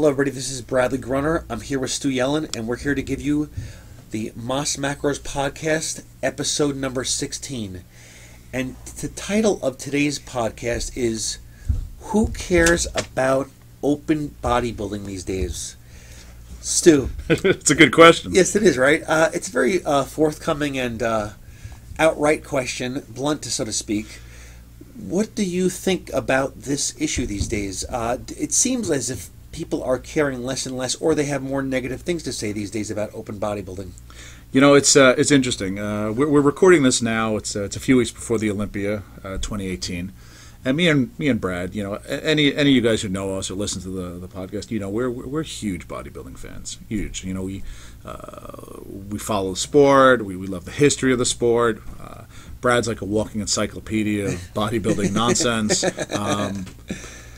Hello, everybody. This is Bradley Grunner. I'm here with Stu Yellen, and we're here to give you the Moss Macros Podcast, episode number 16. And the title of today's podcast is Who Cares About Open Bodybuilding These Days? Stu. It's a good question. Yes, it is, right? It's a very forthcoming and outright question, blunt, so to speak. What do you think about this issue these days? It seems as if people are caring less and less, or they have more negative things to say these days about open bodybuilding. You know, it's interesting. We're recording this now. It's a few weeks before the Olympia 2018, and me and Brad. You know, any of you guys who know us or listen to the podcast, you know, we're huge bodybuilding fans. Huge. You know, we follow the sport. We love the history of the sport. Brad's like a walking encyclopedia of bodybuilding nonsense.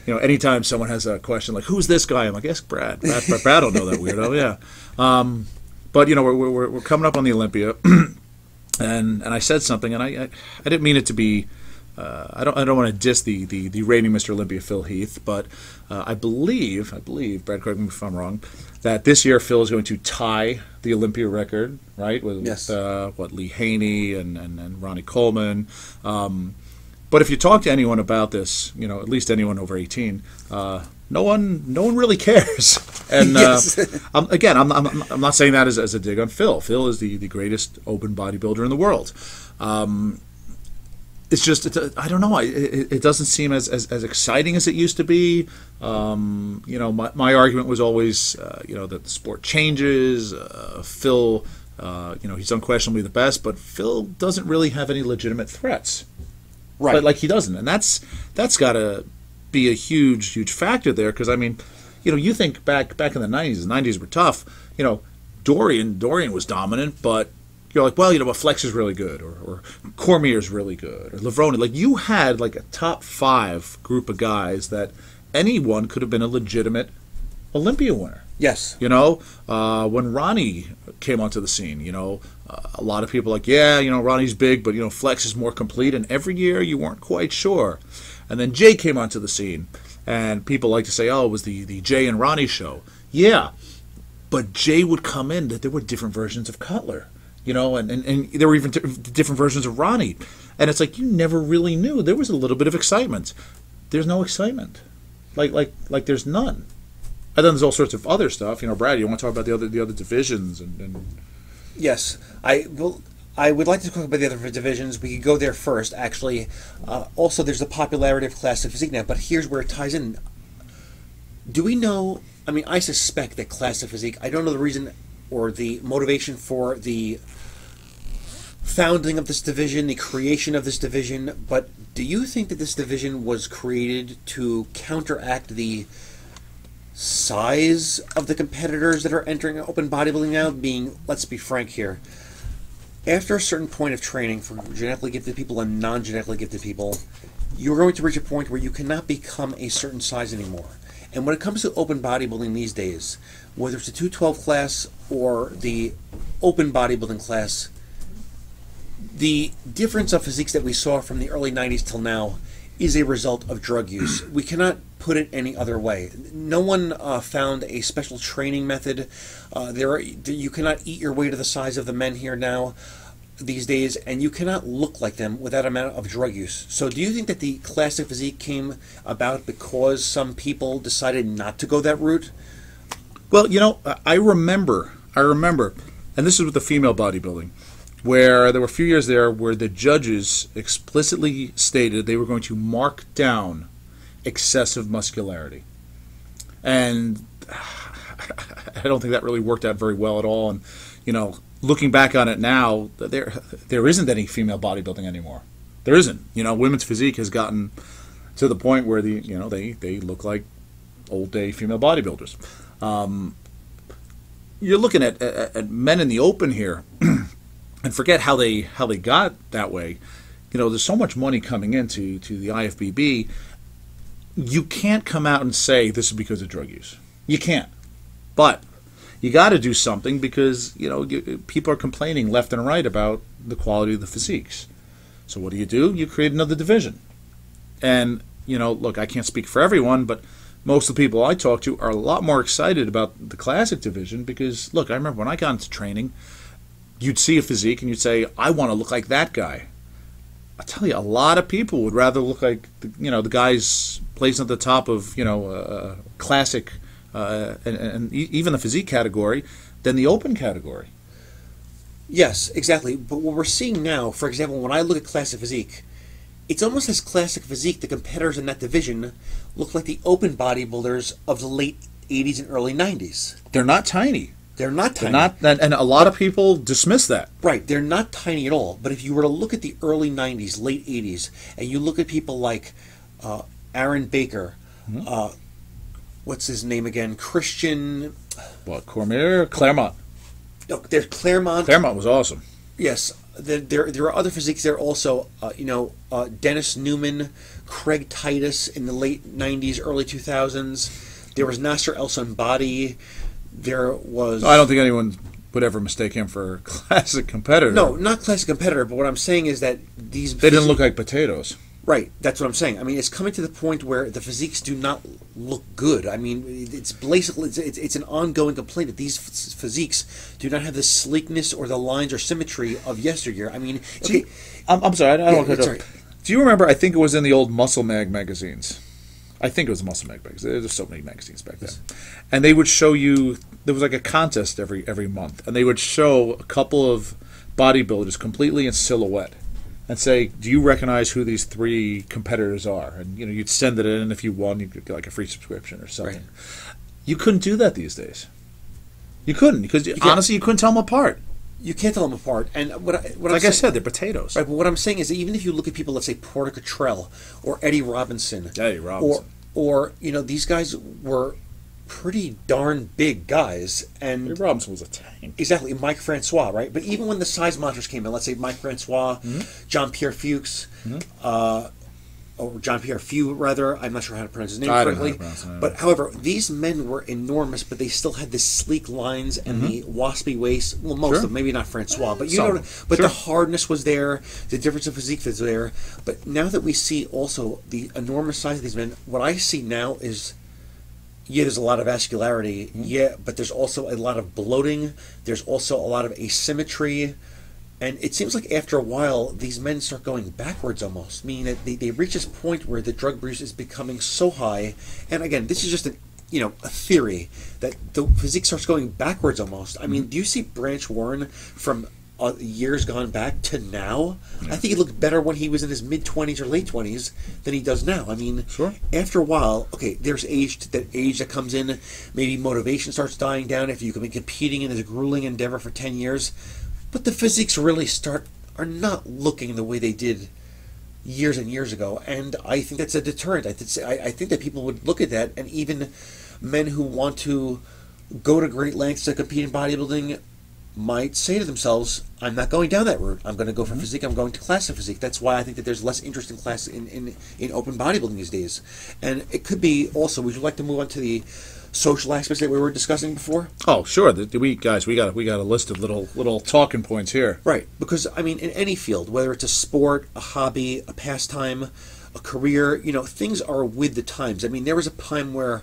You know, anytime someone has a question like, "Who's this guy?" I'm like, "Ask Brad." Brad don't know that weirdo, yeah. But you know, we're coming up on the Olympia, and I said something, and I didn't mean it to be. I don't want to diss the reigning Mr. Olympia Phil Heath, but I believe Brad, correct me if I'm wrong, that this year Phil is going to tie the Olympia record, right? With Yes. Lee Haney and Ronnie Coleman. But if you talk to anyone about this, you know, at least anyone over 18, no one really cares. And Yes. I'm not saying that as a dig on Phil. Phil is the greatest open bodybuilder in the world. It's just I don't know. It doesn't seem as exciting as it used to be. You know, my argument was always you know, that the sport changes. Phil, you know, he's unquestionably the best, but Phil doesn't really have any legitimate threats. Right. But like, he doesn't, and that's got to be a huge factor there. Because I mean, you know, you think back in the '90s. The '90s were tough. You know, Dorian was dominant, but you're like, well, you know, but Flex is really good, or Cormier's really good, or Levrone. Like, you had like a top 5 group of guys that anyone could have been a legitimate Olympia winner. Yes. You know, when Ronnie came onto the scene, you know, a lot of people like, yeah, you know, Ronnie's big, but, you know, Flex is more complete. And every year you weren't quite sure. And then Jay came onto the scene, and people like to say, oh, it was the Jay and Ronnie show. Yeah, but Jay would come in, that there were different versions of Cutler, you know, and there were even different versions of Ronnie. And it's like, you never really knew. There was a little bit of excitement. There's no excitement. Like there's none. And then there's all sorts of other stuff. You know, Brad, you want to talk about the other divisions and Yes. I would like to talk about the other divisions. We could go there first, actually. Also, there's the popularity of classic physique now, but here's where it ties in. Do we know, I mean, I suspect that classic physique, I don't know the reason or the motivation for the founding of this division, the creation of this division, but do you think that this division was created to counteract the size of the competitors that are entering open bodybuilding now? Being, let's be frank here, after a certain point of training for genetically gifted people and non-genetically gifted people, you're going to reach a point where you cannot become a certain size anymore. And when it comes to open bodybuilding these days, whether it's the 212 class or the open bodybuilding class, the difference of physiques that we saw from the early 90s till now is a result of drug use. We cannot put it any other way. No one found a special training method. You cannot eat your way to the size of the men here now these days, and you cannot look like them without amount of drug use. So do you think that the classic physique came about because some people decided not to go that route? Well, you know, I remember, and this is with the female bodybuilding, where there were a few years there where the judges explicitly stated they were going to mark down excessive muscularity. And I don't think that really worked out very well at all. And, you know, looking back on it now, there isn't any female bodybuilding anymore. There isn't. You know, women's physique has gotten to the point where they look like old day female bodybuilders. You're looking at men in the open here, and forget how they got that way. You know, there's so much money coming into the IFBB. You can't come out and say this is because of drug use. You can't. But you got to do something because, you know, people are complaining left and right about the quality of the physiques. So what do? You create another division. And, you know, look, I can't speak for everyone, but most of the people I talk to are a lot more excited about the classic division because, look, I remember when I got into training, you'd see a physique and you'd say, I want to look like that guy. I tell you, a lot of people would rather look like the guys placed at the top of classic and even the physique category than the open category. Yes, exactly. But what we're seeing now, for example, when I look at classic physique, it's almost as classic physique. The competitors in that division look like the open bodybuilders of the late 80s and early 90s. They're not tiny. They're not tiny. And a lot of people dismiss that. Right, they're not tiny at all. But if you were to look at the early 90s, late 80s, and you look at people like Aaron Baker, what's his name again? Christian... What, Cormier? Claremont. No, there's Claremont. Claremont was awesome. Yes. There are other physiques there also. Dennis Newman, Craig Titus in the late 90s, early 2000s. There was Nasser El Sonbadi. There was... I don't think anyone would ever mistake him for a classic competitor. No, not classic competitor, but what I'm saying is that these... They didn't look like potatoes. Right, that's what I'm saying. I mean, it's coming to the point where the physiques do not look good. I mean, it's basically it's an ongoing complaint that these physiques do not have the sleekness or the lines or symmetry of yesteryear. I mean, okay, I'm sorry, I don't want to... sorry. Do you remember, I think it was in the old Muscle Mag magazines. I think it was Muscle Mag magazines. There were so many magazines back then. And they would show you, there was like a contest every month, and they would show a couple of bodybuilders completely in silhouette and say, do you recognize who these three competitors are? And you'd send it in, and if you won, you'd get like a free subscription or something. Right. You couldn't do that these days. You couldn't, because honestly, you couldn't tell them apart. You can't tell them apart. And I said, they're potatoes. Right, but what I'm saying is that even if you look at people, let's say Porter Cottrell or Eddie Robinson, or these guys were pretty darn big guys. And Eddie Robinson was a tank. Exactly, Mike Francois, right? But even when the size monsters came in, let's say Mike Francois, Jean-Pierre Fuchs, or Jean-Pierre Few, rather. I'm not sure how to pronounce his name correctly. But however, these men were enormous, but they still had the sleek lines and the waspy waist. Well, most of them, maybe not Francois, but the hardness was there. The difference of physique was there. But now that we see also the enormous size of these men, what I see now is, there's a lot of vascularity, but there's also a lot of bloating. There's also a lot of asymmetry. And it seems like after a while, these men start going backwards almost, meaning that they reach this point where the drug abuse is becoming so high. And again, this is just a theory that the physique starts going backwards almost. I mean, do you see Branch Warren from years gone back to now? I think he looked better when he was in his mid-20s or late 20s than he does now. I mean, after a while, okay, there's age that comes in. Maybe motivation starts dying down after you've been competing in this grueling endeavor for 10 years. But the physiques really are not looking the way they did years and years ago, and I think that's a deterrent. I think that people would look at that, and even men who want to go to great lengths to compete in bodybuilding might say to themselves, I'm not going down that route. I'm going to go for physique. I'm going to classic physique. That's why I think that there's less interest in class in open bodybuilding these days. And it could be also, would you like to move on to the social aspects that we were discussing before? Oh, sure. We got a list of little talking points here. Right, because I mean, in any field, whether it's a sport, a hobby, a pastime, a career, things are with the times. I mean, there was a time where,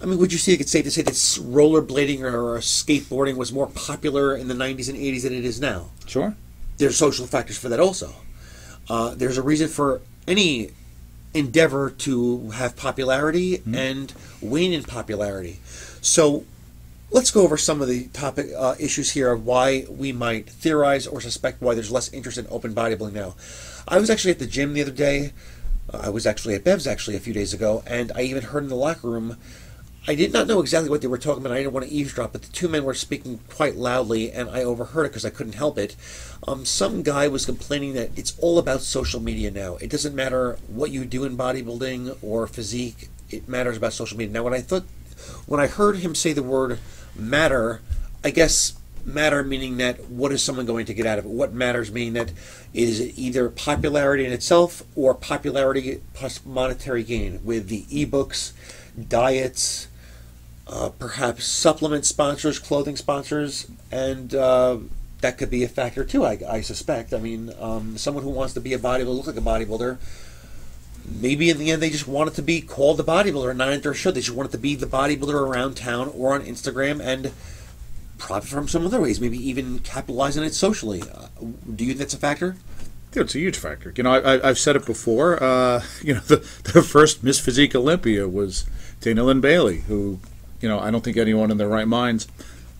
would you say it's safe to say that rollerblading or skateboarding was more popular in the 90s and 80s than it is now? Sure. There's social factors for that also. There's a reason for any endeavor to have popularity and wane in popularity. So let's go over some of the topic issues here of why we might theorize or suspect why there's less interest in open bodybuilding now. I was actually at the gym the other day. I was actually at Bev's a few days ago, and I even heard in the locker room, I did not know exactly what they were talking about. I didn't want to eavesdrop, but the two men were speaking quite loudly, and I overheard it because I couldn't help it. Some guy was complaining that it's all about social media now. It doesn't matter what you do in bodybuilding or physique. It matters about social media. Now, when I heard him say the word matter, I guess matter meaning that what is someone going to get out of it? What matters meaning that is it either popularity in itself or popularity plus monetary gain with the ebooks, diets, perhaps supplement sponsors, clothing sponsors, and that could be a factor too, I suspect. I mean, someone who wants to be a bodybuilder, look like a bodybuilder, maybe in the end they just want it to be called the bodybuilder and not enter a show. They just want it to be the bodybuilder around town or on Instagram and profit from some other ways, maybe even capitalize on it socially. Do you think that's a factor? Dude, it's a huge factor. I've said it before. The first Miss Physique Olympia was Dana Lynn Bailey, who, I don't think anyone in their right minds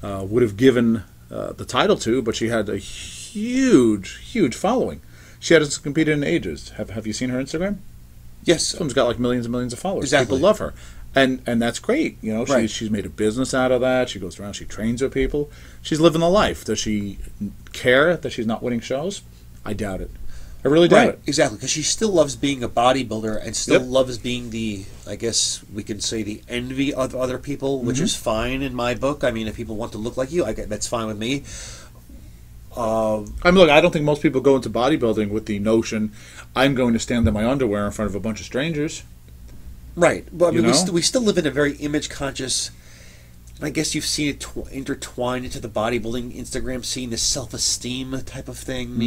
would have given the title to, but she had a huge following. She hadn't competed in ages. Have you seen her Instagram? Yes. Someone's got like millions and millions of followers. Exactly. People love her. And that's great. Right. She's made a business out of that. She goes around, she trains with people. She's living the life. Does she care that she's not winning shows? I doubt it. I really doubt it. Exactly, because she still loves being a bodybuilder and still loves being the, I guess we can say, the envy of other people, which is fine in my book. I mean, if people want to look like you, that's fine with me. Look, I don't think most people go into bodybuilding with the notion, I'm going to stand in my underwear in front of a bunch of strangers. Right. But I mean, we still live in a very image-conscious, and I guess you've seen it intertwined into the bodybuilding Instagram scene, the self-esteem type of thing,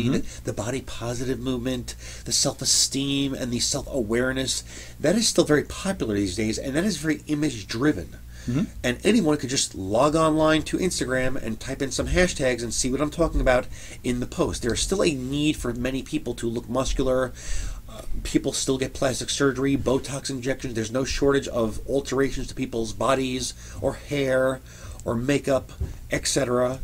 the body positive movement, the self-esteem and the self-awareness. That is still very popular these days, and that is very image-driven. And anyone could just log online to Instagram and type in some hashtags and see what I'm talking about in the post. There is still a need for many people to look muscular. People still get plastic surgery, Botox injections. There's no shortage of alterations to people's bodies or hair or makeup, etc.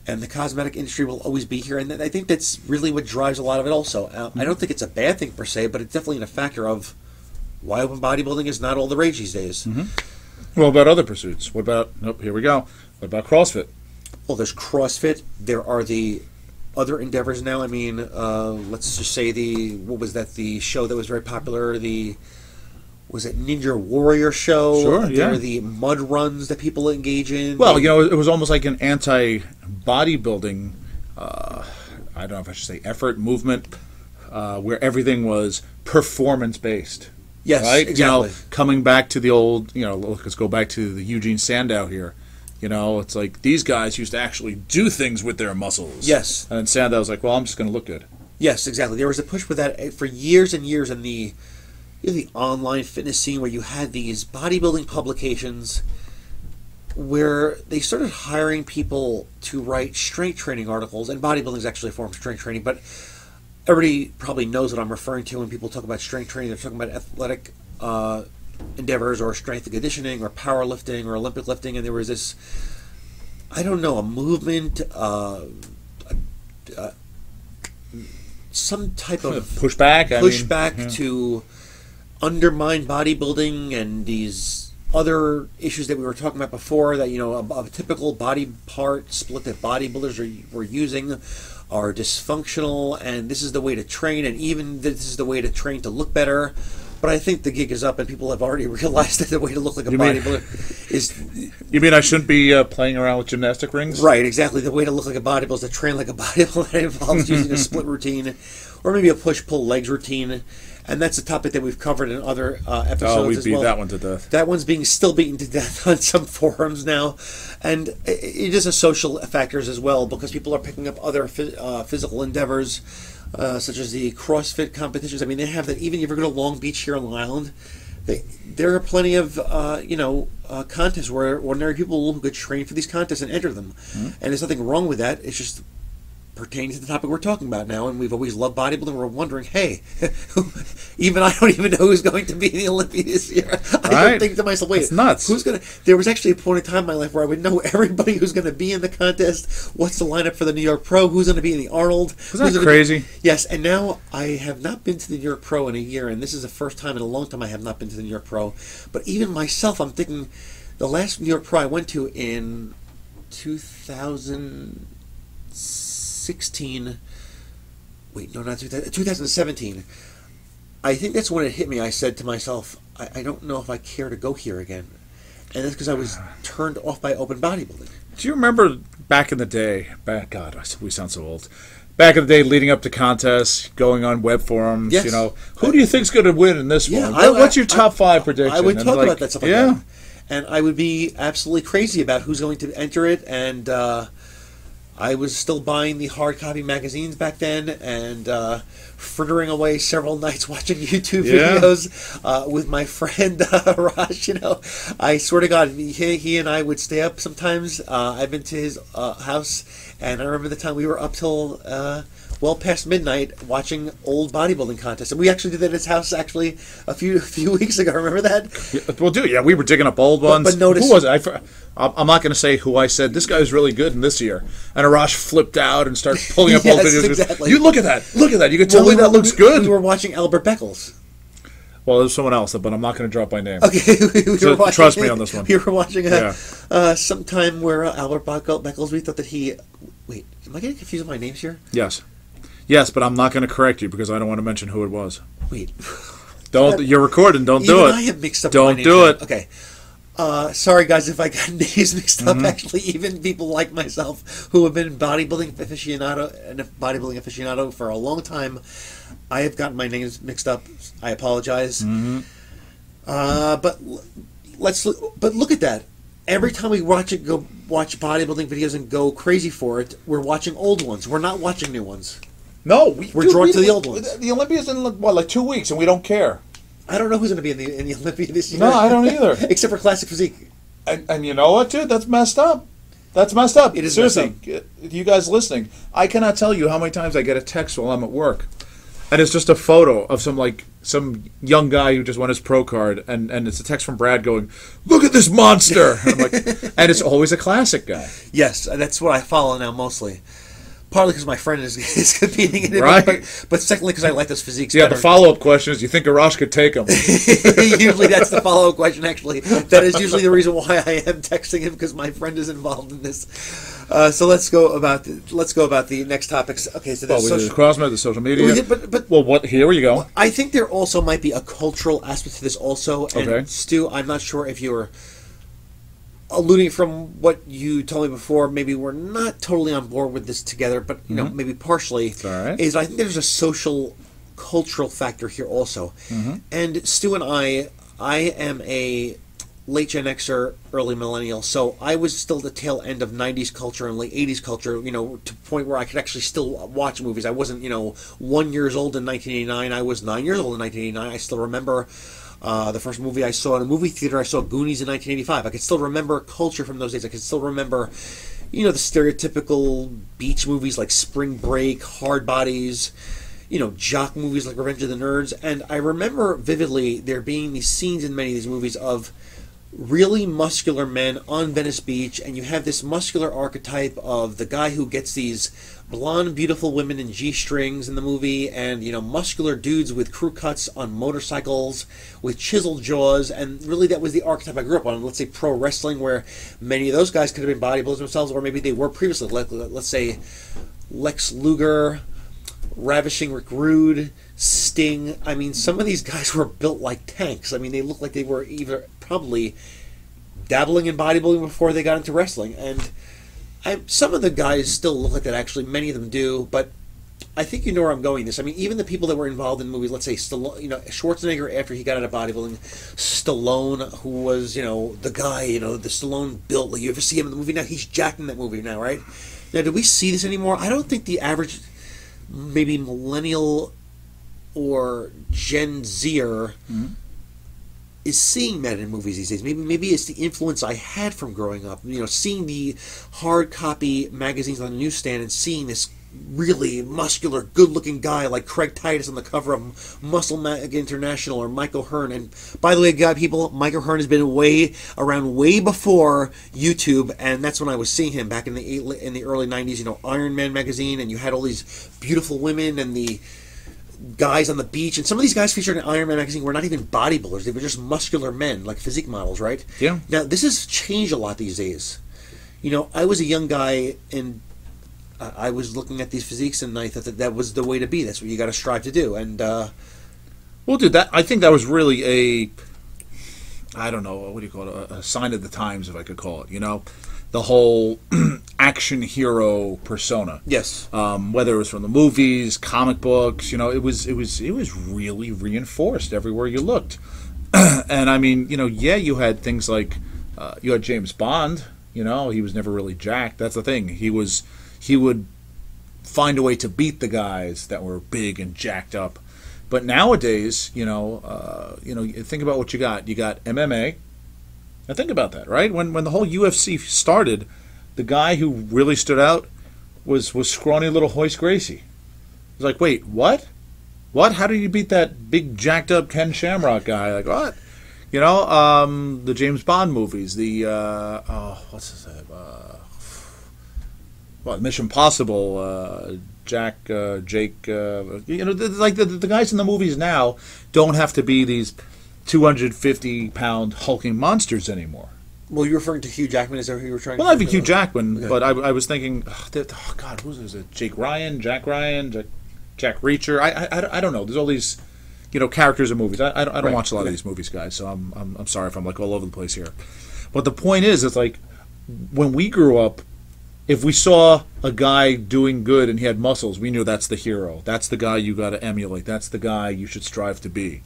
And the cosmetic industry will always be here. And I think that's really what drives a lot of it also. I don't think it's a bad thing per se, but it's definitely a factor of why open bodybuilding is not all the rage these days. Well, about other pursuits? What about, here we go. What about CrossFit? Well, there's CrossFit. There are the other endeavors now. I mean, let's just say the show that was very popular, was it Ninja Warrior show? Sure, There are the mud runs that people engage in. Well, it was almost like an anti-bodybuilding, I don't know if I should say effort, movement, where everything was performance-based. Yes, right? exactly. Coming back to the old, let's go back to the Eugene Sandow here. It's like these guys used to actually do things with their muscles. Yes. And then Sandow's like, well, I'm just going to look good. Yes, exactly. There was a push for that for years and years in the online fitness scene, where you had these bodybuilding publications where they started hiring people to write strength training articles, and bodybuilding is actually a form of strength training, but everybody probably knows what I'm referring to when people talk about strength training. They're talking about athletic endeavors or strength and conditioning or powerlifting or Olympic lifting, and there was this, I don't know, a movement, some type of pushback to undermine bodybuilding and these other issues that we were talking about before, that a typical body part split that bodybuilders were using are dysfunctional, and this is the way to train, and even this is the way to train to look better. But I think the gig is up, and people have already realized that the way to look like a bodybuilder is... You mean I shouldn't be playing around with gymnastic rings? Right, exactly. The way to look like a bodybuilder is to train like a bodybuilder. That involves using a split routine, or maybe a push-pull legs routine. And that's a topic that we've covered in other episodes as well. We beat that one to death. That one's still beaten to death on some forums now. And it is a social factors as well, because people are picking up other physical endeavors, such as the CrossFit competitions. I mean, they have that. Even if you go to Long Beach here on Long Island, there are plenty of contests where ordinary people who could train for these contests and enter them. And there's nothing wrong with that. It's just pertaining to the topic we're talking about now, and we've always loved bodybuilding. We're wondering, hey, even I don't even know who's going to be in the Olympics this year. I don't think to myself, wait, it's nuts. Who's gonna? There was actually a point in time in my life where I would know everybody who's going to be in the contest. What's the lineup for the New York Pro? Who's going to be in the Arnold? Isn't that crazy? Yes, and now I have not been to the New York Pro in a year, and this is the first time in a long time I have not been to the New York Pro. But even myself, I'm thinking, the last New York Pro I went to in 2017. I think that's when it hit me. I said to myself, I don't know if I care to go here again. And that's because I was turned off by open bodybuilding. Do you remember back in the day, God, we sound so old, back in the day leading up to contests, going on web forums, yes. Who do you think's going to win in this one? What's your top 5 prediction? I would talk about that stuff like that. And I would be absolutely crazy about who's going to enter it, and I was still buying the hard copy magazines back then, and frittering away several nights watching YouTube videos with my friend Raj. You know, I swear to God, he and I would stay up sometimes. I've been to his house, and I remember the time we were up till well past midnight watching old bodybuilding contests, and we actually did that at his house actually a few weeks ago. Remember that? Well, dude, yeah, we were digging up old ones. But notice, who was it? I'm not going to say who I said this guy was really good in this year, and Arash flipped out and started pulling up old videos. Exactly. You look at that. You can tell me that looks good. We were watching Albert Beckles. Well, there's someone else, but I'm not going to drop my name. Okay, trust me on this one. We were watching some time where Albert Beckles. We thought that he. Wait, am I getting confused with my names here? Yes, but I'm not going to correct you because I don't want to mention who it was. Wait. Don't. You're recording. Don't do it. I have mixed up. Don't do it. Okay. Sorry, guys, if I got names mixed up. Actually, even people like myself who have been bodybuilding aficionado for a long time, I have gotten my names mixed up. I apologize. But look at that. Every time we watch bodybuilding videos and go crazy for it, we're watching old ones. We're not watching new ones. No, we're drawn to the old ones. The Olympia's in like 2 weeks, and we don't care. I don't know who's going to be in the Olympia this year. No, I don't either. Except for Classic Physique. And you know what, dude? That's messed up. It is seriously. You guys listening, I cannot tell you how many times I get a text while I'm at work, and it's just a photo of some young guy who just won his pro card, and it's a text from Brad going, "Look at this monster!" And I'm like, and it's always a classic guy. Yes, that's what I follow now mostly. Partly because my friend is competing in it, right? But secondly because I like those physiques. Yeah, better. The follow-up question is, you think Arash could take him? Usually that's the follow-up question, actually. That is usually the reason why I am texting him, because my friend is involved in this. So let's go about the next topics. Okay, so we did the CrossFit, the social media. But here you go. I think there also might be a cultural aspect to this also. And okay. Stu, I'm not sure if you're alluding from what you told me before, maybe we're not totally on board with this together, but you know, maybe partially. It's all right. Is I think there's a social, cultural factor here also. And Stu and I am a late Gen Xer, early millennial, so I was still the tail end of 90s culture and late 80s culture, you know, to the point where I could actually still watch movies. I wasn't, 1 year old in 1989. I was 9 years old in 1989. I still remember the first movie I saw in a movie theater. I saw Goonies in 1985. I could still remember culture from those days. I could still remember, the stereotypical beach movies like Spring Break, Hard Bodies, jock movies like Revenge of the Nerds. And I remember vividly there being these scenes in many of these movies of really muscular men on Venice Beach, and you have this muscular archetype of the guy who gets these blonde, beautiful women in G-strings in the movie, and muscular dudes with crew cuts on motorcycles with chiseled jaws, and really that was the archetype I grew up on. Let's say pro wrestling, where many of those guys could have been bodybuilders themselves, or maybe they were previously. Let's say Lex Luger, Ravishing Rick Rude, Sting. I mean, some of these guys were built like tanks. I mean, they looked like they were either probably dabbling in bodybuilding before they got into wrestling. And some of the guys still look like that, actually. Many of them do. But I think you know where I'm going with this. I mean, even the people that were involved in movies, let's say Stallone, Schwarzenegger after he got out of bodybuilding, Stallone, who was, the guy, the Stallone built. Like, you ever see him in the movie now? He's jacked in that movie now, right? Now, do we see this anymore? I don't think the average, maybe millennial or Gen Zer is seeing that in movies these days. Maybe it's the influence I had from growing up. Seeing the hard copy magazines on the newsstand and seeing this really muscular, good-looking guy like Craig Titus on the cover of Muscle Mag International, or Michael Hearn. And by the way, people, Michael Hearn has been around way before YouTube, and that's when I was seeing him back in the early 90s. Iron Man magazine, and you had all these beautiful women and the guys on the beach, and some of these guys featured in Iron Man magazine were not even bodybuilders. They were just muscular men, like physique models, right? Yeah. Now, this has changed a lot these days. I was a young guy, and I was looking at these physiques, and I thought that was the way to be. That's what you got to strive to do. And well, dude, I think that was really I don't know, what do you call it, a sign of the times, if I could call it, the whole action hero persona. Yes. Whether it was from the movies, comic books, it was really reinforced everywhere you looked. And I mean, you had things like you had James Bond. He was never really jacked. That's the thing. He was he would find a way to beat the guys that were big and jacked up. But nowadays, think about what you got. You got MMA. Now think about that, right? When the whole UFC started, the guy who really stood out was scrawny little Hoist Gracie. It's like, wait, what? What? How did you beat that big jacked up Ken Shamrock guy? Like what? The James Bond movies, what's his name? Mission Impossible, Jake. The guys in the movies now don't have to be these 250-pound hulking monsters anymore. Well, you're referring to Hugh Jackman. Is that who you were trying? Well, to not even Hugh Jackman, okay. But I was thinking, God, who is it? Jack Ryan, Jack Reacher. I don't know. There's all these, characters in movies. I don't watch a lot of these movies, guys. So I'm sorry if I'm like all over the place here. But the point is, it's like when we grew up, if we saw a guy doing good and he had muscles, we knew that's the hero. That's the guy you got to emulate. That's the guy you should strive to be.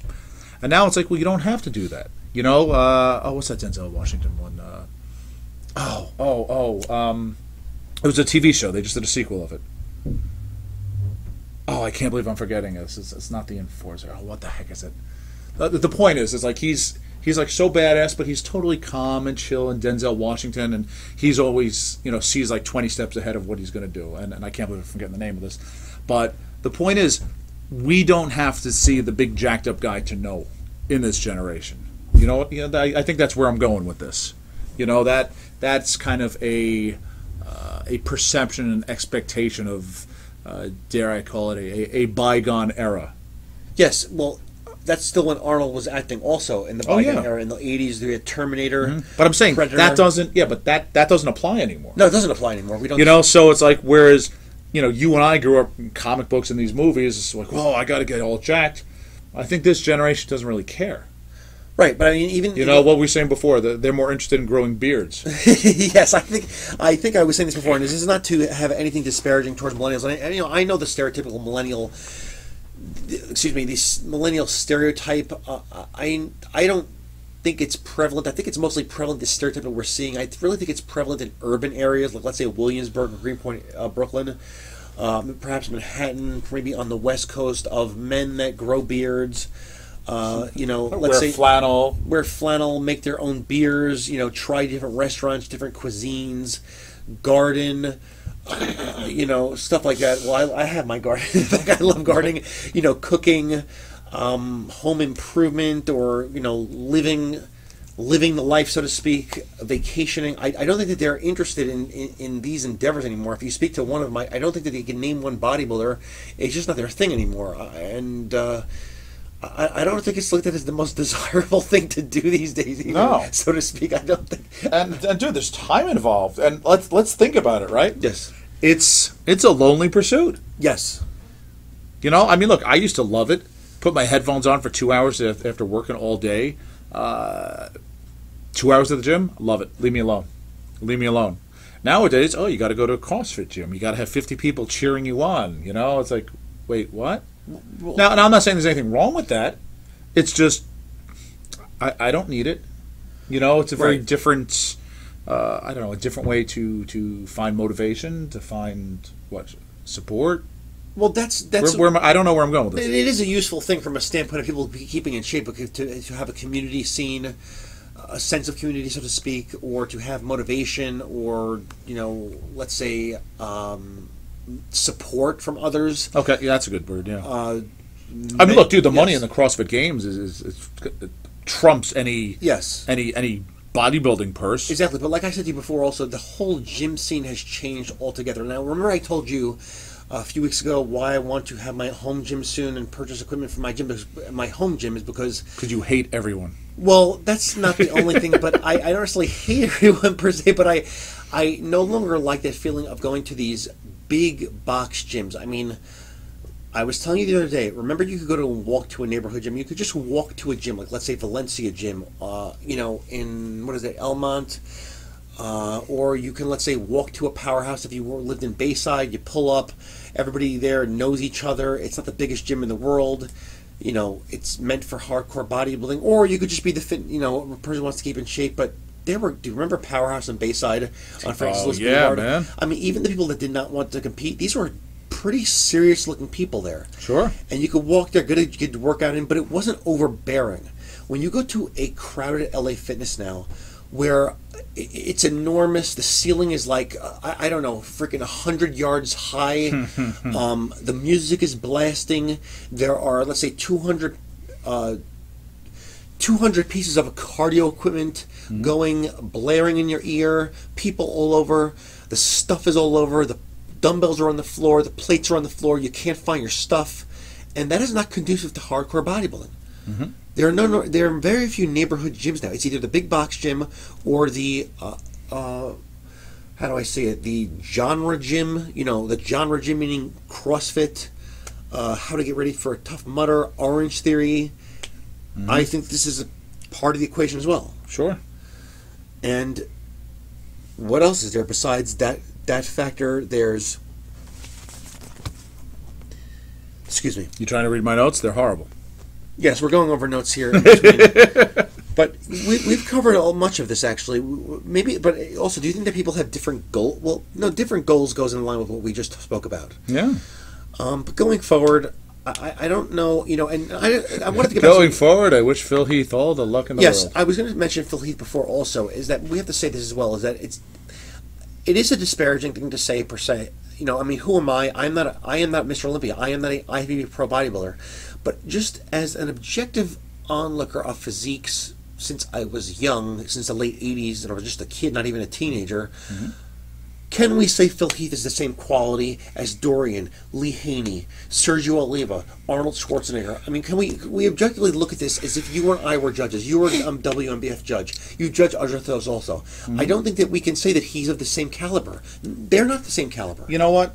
And now it's like, well, you don't have to do that. What's that Denzel Washington one? It was a TV show. They just did a sequel of it. Oh, I can't believe I'm forgetting this. It's not The Enforcer. Oh, what the heck is it? The point is, it's like he's like so badass, but he's totally calm and chill. And Denzel Washington, and he's always sees like 20 steps ahead of what he's going to do. And I can't believe I'm forgetting the name of this. But the point is, we don't have to see the big jacked up guy to know in this generation. I think that's where I'm going with this. That's kind of a perception and expectation of, dare I call it, a bygone era. Yes, well, that's still when Arnold was acting also in the bygone era. In the 80s, we had Terminator. Mm-hmm. But I'm saying Predator. that doesn't apply anymore. No, it doesn't apply anymore. We don't. So it's like, whereas, you and I grew up in comic books and these movies, it's like, well, I got to get all jacked. I think this generation doesn't really care. Right, but I mean, even what we were saying before, they're more interested in growing beards. Yes, I think I was saying this before, and this is not to have anything disparaging towards millennials. And I know the stereotypical millennial, this millennial stereotype. I don't think it's prevalent. I think it's mostly prevalent, this stereotype that we're seeing. I really think it's prevalent in urban areas, like let's say Williamsburg or Greenpoint, Brooklyn, perhaps Manhattan, maybe on the West Coast, of men that grow beards. Let's say wear flannel, make their own beers, try different restaurants, different cuisines, garden, stuff like that. Well, I have my garden. In fact, I love gardening, cooking, home improvement, or, living the life, so to speak, vacationing. I don't think that they're interested in these endeavors anymore. If you speak to one of my, I don't think that they can name one bodybuilder. It's just not their thing anymore. I don't think it's looked at as the most desirable thing to do these days, even, so to speak. I don't think. And dude, there's time involved, and let's think about it, right? Yes, it's a lonely pursuit. Yes, I mean, look, I used to love it. Put my headphones on for 2 hours after working all day. 2 hours at the gym, love it. Leave me alone. Nowadays, you got to go to a CrossFit gym. You got to have 50 people cheering you on. It's like, wait, what? Now, I'm not saying there's anything wrong with that. It's just I don't need it. It's a very different, a different way to find motivation, to find support. Well, that's I don't know where I'm going with this. It is a useful thing from a standpoint of people keeping in shape, to have a community scene, a sense of community, so to speak, or to have motivation, or let's say. Support from others. Okay, yeah, that's a good word. Yeah. I mean, look, dude, the money in the CrossFit Games is trumps any bodybuilding purse. Exactly, but like I said to you before, also the whole gym scene has changed altogether. Now, remember I told you a few weeks ago why I want to have my home gym soon and purchase equipment for my gym. My home gym is because you hate everyone. Well, that's not the only thing, but I don't necessarily hate everyone per se, but I no longer like that feeling of going to these big box gyms. I mean, I was telling you the other day, remember you could go to walk to a neighborhood gym. You could just walk to a gym, like let's say Valencia gym, in, what is it, Elmont, or you can, let's say, walk to a powerhouse. If you lived in Bayside, you pull up, everybody there knows each other. It's not the biggest gym in the world. It's meant for hardcore bodybuilding. Or you could just be the fit, a person who wants to keep in shape, but Do you remember Powerhouse and Bayside on Francis Lewis yeah, Boulevard? man. I mean, even the people that did not want to compete, these were pretty serious-looking people there. Sure. And you could walk there, get to work out in, but it wasn't overbearing. When you go to a crowded LA Fitness now, where it's enormous, the ceiling is like, I don't know, freaking 100 yards high. The music is blasting. There are, let's say, 200 pieces of cardio equipment going, blaring in your ear, people all over, the stuff is all over, the dumbbells are on the floor, the plates are on the floor, you can't find your stuff, and that is not conducive to hardcore bodybuilding. There are very few neighborhood gyms now. It's either the big box gym or the how do I say it? The genre gym. You know, the genre gym meaning CrossFit, how to get ready for a Tough Mudder, Orange Theory. I think this is a part of the equation as well. Sure. And what else is there besides that factor? There's, excuse me. You trying to read my notes? They're horrible. Yes, we're going over notes here in between. But we've covered much of this, actually. Maybe, but also, do you think that people have different goals? Well, no, different goals goes in line with what we just spoke about. Yeah. But going forward, I don't know, you know, and I wanted to get going forward, I wish Phil Heath all the luck in the world. Yes, I was going to mention Phil Heath before also, is that we have to say this as well, is that it is a disparaging thing to say per se. You know, I mean, who am I? I am not Mr. Olympia. I am not a IFBB pro bodybuilder. But just as an objective onlooker of physiques, since I was young, since the late 80s, and I was just a kid, not even a teenager, can we say Phil Heath is the same quality as Dorian, Lee Haney, Sergio Oliva, Arnold Schwarzenegger? I mean, can we objectively look at this as if you and I were judges? You were a WMBF judge. You judge Argentos also. I don't think that we can say that he's of the same caliber. They're not the same caliber. You know what?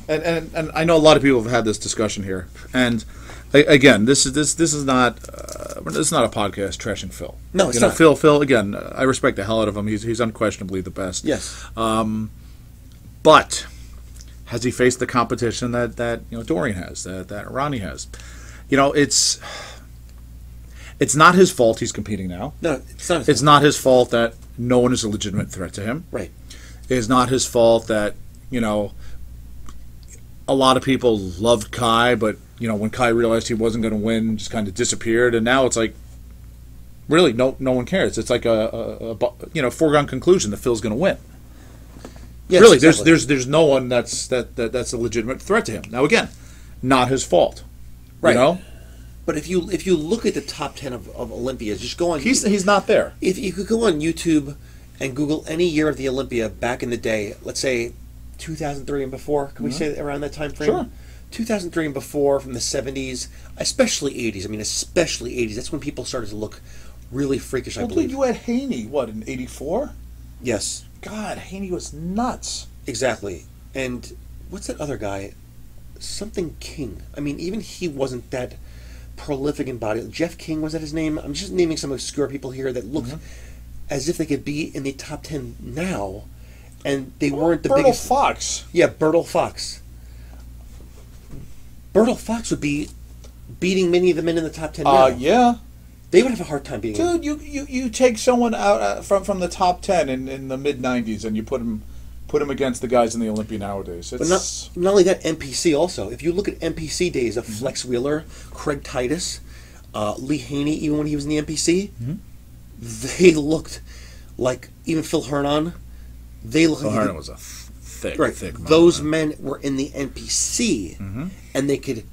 And I know a lot of people have had this discussion here, and again, this is not a podcast trashing Phil. No, it's not. Phil. Again, I respect the hell out of him. He's unquestionably the best. Yes. But has he faced the competition that Dorian has, that Ronnie has? You know, it's not his fault he's competing now. No, it's not. It's not his fault that no one is a legitimate threat to him. Right. It's not his fault that a lot of people loved Kai, but when Kai realized he wasn't going to win, just kind of disappeared, and now it's like, really, no one cares. It's like a foregone conclusion that Phil's going to win. Yes, really, exactly. there's no one that's a legitimate threat to him. Now again, not his fault, right? But if you look at the top 10 of Olympias, just go on. He's not there. If you could go on YouTube and Google any year of the Olympia back in the day, let's say 2003 and before, can we say around that time frame? Sure. 2003 and before, from the 70s, especially 80s. I mean, especially 80s. That's when people started to look really freakish, I believe. You had Haney, in 84? Yes. God, Haney was nuts. Exactly. And what's that other guy? Something King. I mean, even he wasn't that prolific in body. Jeff King, was that his name? I'm just naming some obscure people here that look as if they could be in the top 10 now, and they weren't the biggest. Fox. Yeah, Bertil Fox. Bertil Fox would be beating many of the men in the top 10 now. Yeah. They would have a hard time beating him. Dude, you take someone out from the top 10 in the mid-90s and you put him against the guys in the Olympia nowadays. But not only that, NPC also. If you look at NPC days of Flex Wheeler, Craig Titus, Lee Haney, even when he was in the NPC, they looked like, even Phil Hernon, Phil Hernon was a thick man. Those men were in the NPC, and they could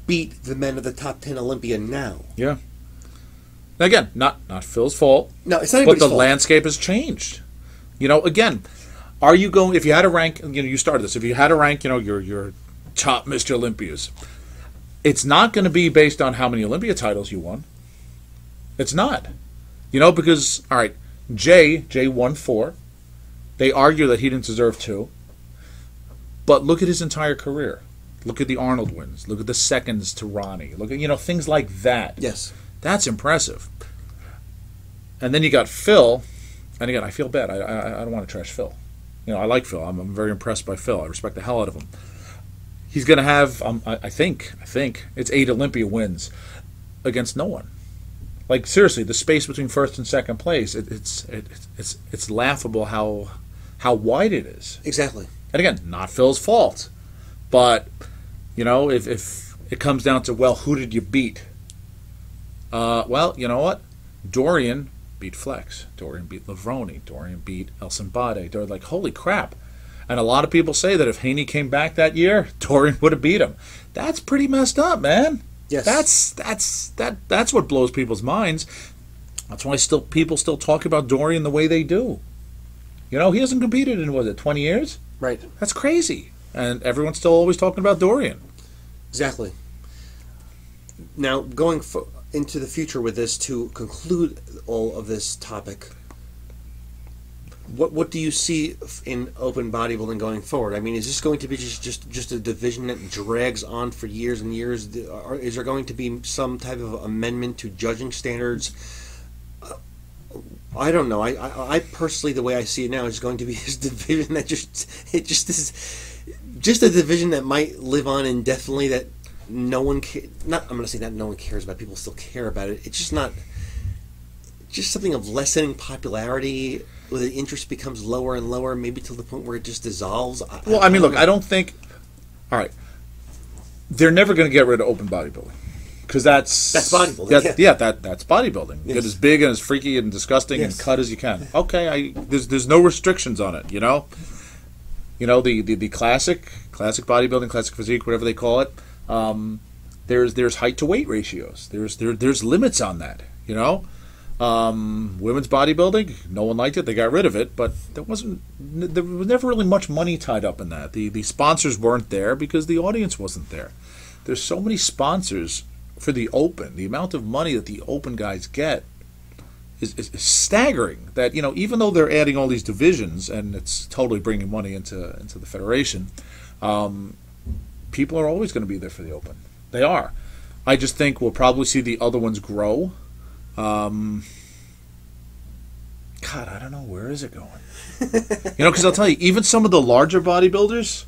beat the men of the top 10 Olympia now. Yeah. Again, not Phil's fault. No, it's not anybody's fault. But the fault. landscape has changed. Again, are you going? If you had to rank, you started this. If you had to rank, your top Mr. Olympias, it's not going to be based on how many Olympia titles you won. It's not. Because all right, Jay won 4. They argue that he didn't deserve 2. But look at his entire career. Look at the Arnold wins. Look at the seconds to Ronnie. Look at things like that. Yes. That's impressive. And then you got Phil, and again, I feel bad. I don't want to trash Phil. I like Phil. I'm very impressed by Phil. I respect the hell out of him. He's going to have, I think, it's 8 Olympia wins against no one. Like seriously, the space between first and second place, it's laughable how wide it is. Exactly. And again, not Phil's fault, but you know, if it comes down to, well, who did you beat? Well, you know what? Dorian beat Flex. Dorian beat Lavroni. Dorian beat El Simbade. They're like, holy crap. And a lot of people say that if Haney came back that year, Dorian would have beat him. That's pretty messed up, man. Yes. That's what blows people's minds. That's why people still talk about Dorian the way they do. You know, he hasn't competed in, was it, 20 years? Right. That's crazy. And everyone's still always talking about Dorian. Exactly. Now, going into the future with this, to conclude all of this topic, what do you see in open bodybuilding going forward? I mean, is this going to be just a division that drags on for years and years? Is there going to be some type of amendment to judging standards? I don't know. I personally, the way I see it now, is going to be this division that just a division that might live on indefinitely, that no one I'm going to say that no one cares about. People still care about it. It's just not. Just something of lessening popularity, where the interest becomes lower and lower, maybe to the point where it just dissolves. I mean, look, I don't think. All right, they're never going to get rid of open bodybuilding, because that's bodybuilding. That's bodybuilding. Yes. Get as big and as freaky and disgusting and cut as you can. Okay, there's no restrictions on it. You know, the classic bodybuilding, classic physique, whatever they call it. There's height to weight ratios. There's limits on that. You know. Women's bodybuilding, no one liked it. They got rid of it, but there was never really much money tied up in that. The sponsors weren't there because the audience wasn't there. There's so many sponsors for the open. The amount of money that the open guys get is staggering. That, you know, even though they're adding all these divisions and it's totally bringing money into the federation, people are always going to be there for the open. They are. I just think we'll probably see the other ones grow. God, I don't know, where is it going? You know, because I'll tell you, even some of the larger bodybuilders,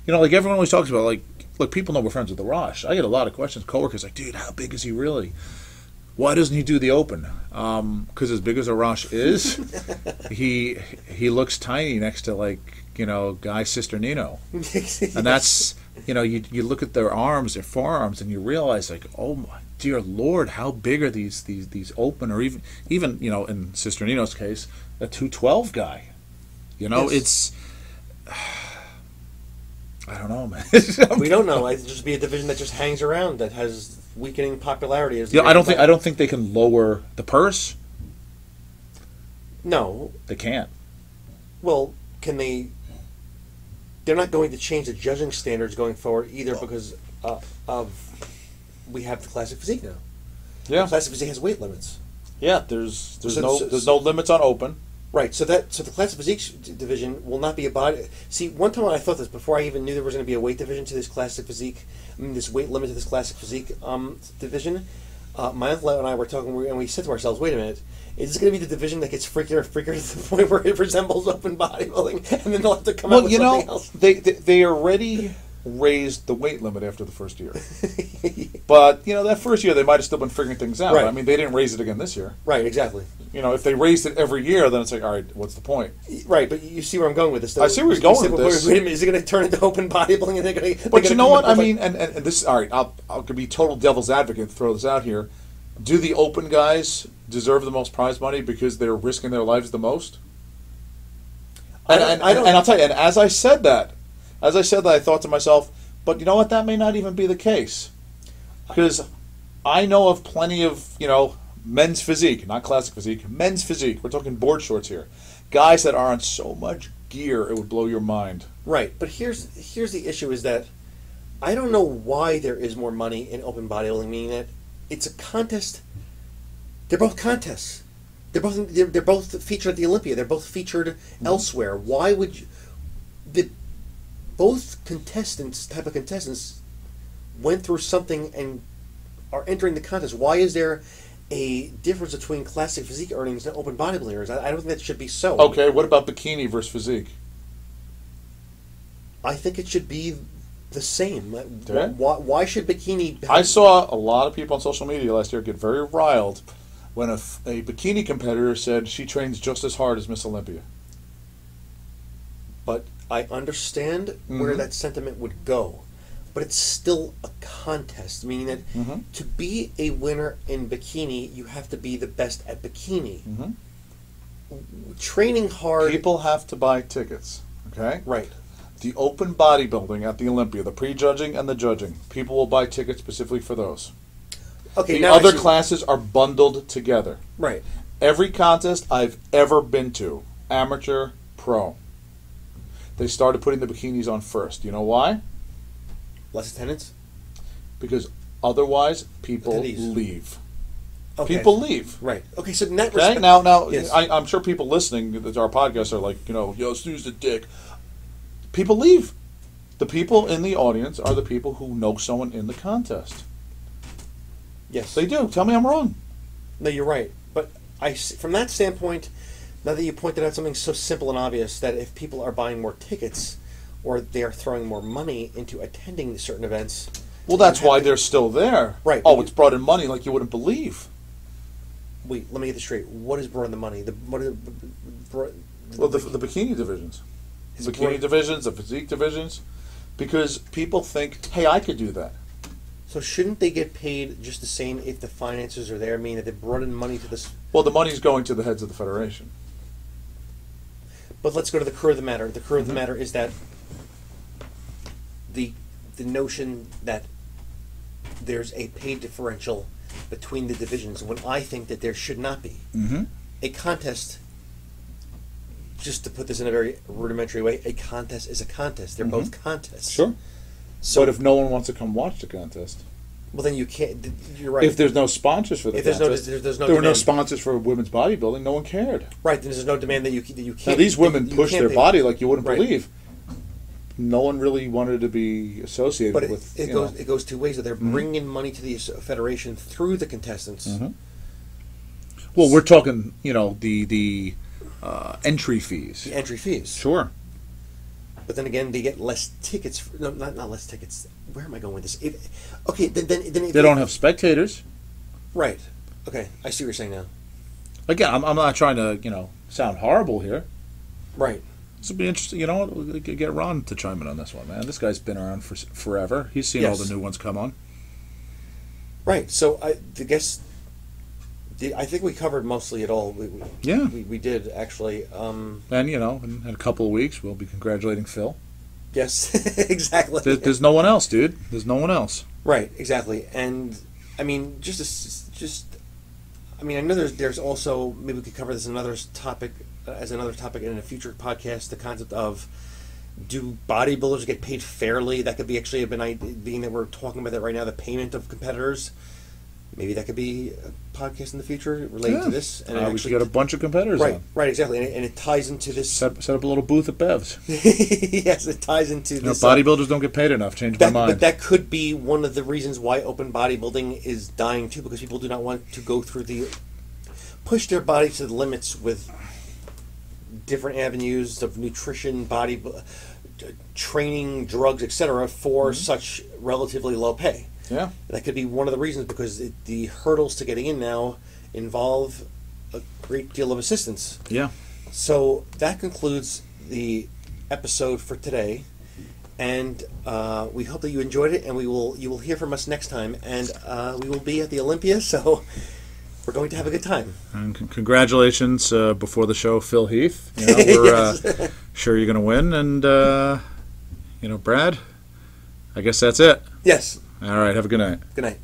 you know, like everyone always talks about, like, look, people know we're friends with the Rosh. I get a lot of questions, coworkers, like, dude, how big is he really? Why doesn't he do the open? Because as big as a Rosh is, he looks tiny next to, like, you know, Guy Sister Nino. And that's, you know, you look at their arms, their forearms, and you realize, like, oh my dear Lord, how big are these open, or even you know, in Sister Nino's case, a 212 guy. You know, yes. It's I don't know, man. We don't know. It'd just be a division that just hangs around, that has weakening popularity. Yeah, I don't think they can lower the purse. No, they can't. Well, can they? They're not going to change the judging standards going forward either, because of we have the classic physique now. Yeah, the classic physique has weight limits. Yeah, there's no limits on open. Right, so the classic physique division will not be a body. See, one time when I thought this, before I even knew there was going to be a weight division to this classic physique, this weight limit to this classic physique division, my uncle and I were talking, and we said to ourselves, wait a minute, is this going to be the division that gets freakier and freakier to the point where it resembles open bodybuilding, and then they'll have to come out with something else? They already raised the weight limit after the first year. But, you know, that first year they might have still been figuring things out. Right. I mean, they didn't raise it again this year. Right, exactly. You know, if they raised it every year, then it's like, all right, what's the point? Right, but you see where I'm going with this, though. I see where you're going with this. Wait a minute, is it going to turn into open bodybuilding? And they're going to? But you know what? I mean, and this, all right, I'll be total devil's advocate and throw this out here. Do the open guys deserve the most prize money because they're risking their lives the most? And I'll tell you, and as I said that, I thought to myself, but you know what? That may not even be the case. Because I know of plenty of, you know, men's physique, not classic physique, men's physique. We're talking board shorts here. Guys that are on so much gear, it would blow your mind. Right, but here's the issue is that I don't know why there is more money in open bodybuilding, meaning that it's a contest. They're both contests. They're both featured at the Olympia. They're both featured elsewhere. Why would you... Both type of contestants, went through something and are entering the contest. Why is there a difference between classic physique earnings and open bodybuilding earnings? I don't think that should be so. Okay, what about bikini versus physique? I think it should be the same. Okay. Why should bikini... I saw a lot of people on social media last year get very riled when a bikini competitor said she trains just as hard as Miss Olympia. But I understand where that sentiment would go. But it's still a contest, meaning that to be a winner in bikini, you have to be the best at bikini. Training hard... People have to buy tickets, okay? Right. The open bodybuilding at the Olympia, the pre-judging and the judging, people will buy tickets specifically for those. Okay, the now other classes are bundled together. Right. Every contest I've ever been to, amateur, pro, they started putting the bikinis on first. You know why? Less attendance? Because otherwise people leave. Okay. People leave. Right. Okay, so in that Okay? respect... Now yes. I'm sure people listening to our podcast are like, yo, Stu's a dick. People leave. The people in the audience are the people who know someone in the contest. Yes. They do. Tell me I'm wrong. No, you're right. But from that standpoint, now that you pointed out something so simple and obvious, that if people are buying more tickets or they are throwing more money into attending certain events... Well, that's why they're still there. Right. Oh, it's brought in money like you wouldn't believe. Wait, let me get this straight. What is brought in the money? The bikini divisions. The bikini divisions, the physique divisions. Because people think, hey, I could do that. So shouldn't they get paid just the same if the finances are there? I mean, that they brought in money to this... Well, the money's going to the heads of the federation. But let's go to the core of the matter. The core of the matter is that the notion that there's a pay differential between the divisions, when I think that there should not be. A contest, just to put this in a very rudimentary way, a contest is a contest. They're both contests. Sure. So, but if no one wants to come watch the contest... Well, then you can't... You're right. If there's no sponsors for the contest... There's no there were no demand. sponsors for women's bodybuilding, no one cared. Right, then there's no demand that you can't... Now, these women push their body like you wouldn't Right. believe. No one really wanted to be associated But with... it goes two ways. That they're bringing in money to the federation through the contestants. Well, we're talking, the entry fees. The entry fees. Sure. But then again, they get less tickets. No, not less tickets. Where am I going with this? Then They don't have spectators. Right. Okay, I see what you're saying now. Again, I'm not trying to, sound horrible here. Right. This will be interesting. You know what? We'll get Ron to chime in on this one, man. This guy's been around for forever. He's seen all the new ones come on. Right. So I guess I think we covered mostly it all. We did actually. And in a couple of weeks we'll be congratulating Phil. Yes, exactly. There's no one else, dude. There's no one else. Right. Exactly. And I mean, I mean, I know there's also, maybe we could cover this as another topic in a future podcast. The concept of, do bodybuilders get paid fairly? That could be actually being that we're talking about that right now. The payment of competitors. Maybe that could be a podcast in the future related to this. And we should get a bunch of competitors on. Right, exactly. And it ties into this... Set up a little booth at Bev's. Yes, it ties into this... bodybuilders don't get paid enough. Change my mind. But that could be one of the reasons why open bodybuilding is dying too, because people do not want to go through push their body to the limits with different avenues of nutrition, body training, drugs, etc. for such relatively low pay. Yeah. That could be one of the reasons, because the hurdles to getting in now involve a great deal of assistance. Yeah. So that concludes the episode for today, and we hope that you enjoyed it, and you will hear from us next time, and we will be at the Olympia, so we're going to have a good time. And congratulations before the show, Phil Heath. We're sure you're going to win, and Brad, I guess that's it. Yes. All right. Have a good night. Good night.